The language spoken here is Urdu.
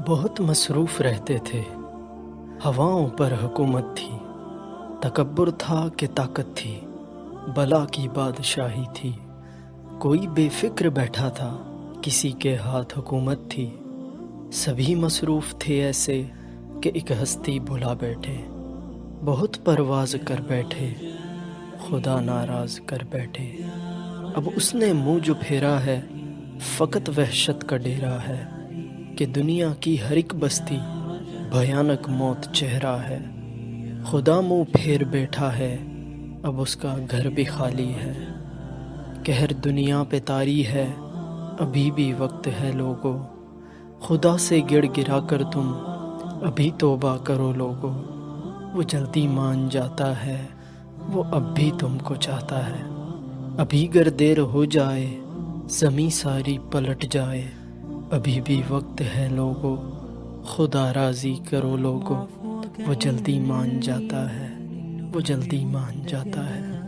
بہت مصروف رہتے تھے، ہواؤں پر حکومت تھی، تکبر تھا کہ طاقت تھی، بلا کی بادشاہی تھی۔ کوئی بے فکر بیٹھا تھا، کسی کے ہاتھ حکومت تھی۔ سبھی مصروف تھے ایسے کہ ایک ہستی بھلا بیٹھے، بہت پرواز کر بیٹھے، خدا ناراض کر بیٹھے۔ اب اس نے منہ جو پھیرا ہے، فقط وحشت کا ڈیرا ہے کہ دنیا کی ہر ایک بستی بھیانک موت چہرہ ہے۔ خدا منہ پھیر بیٹھا ہے، اب اس کا گھر بھی خالی ہے۔ قہر دنیا پہ طاری ہے، ابھی بھی وقت ہے لوگو، خدا سے گڑ گرا کر تم ابھی توبہ کرو لوگو۔ وہ جلدی مان جاتا ہے، وہ اب بھی تم کو چاہتا ہے۔ ابھی گر دیر ہو جائے، زمیں ساری پلٹ جائے، ابھی بھی وقت ہے لوگو، خدا راضی کرو لوگو۔ وہ جلدی مان جاتا ہے، وہ جلدی مان جاتا ہے۔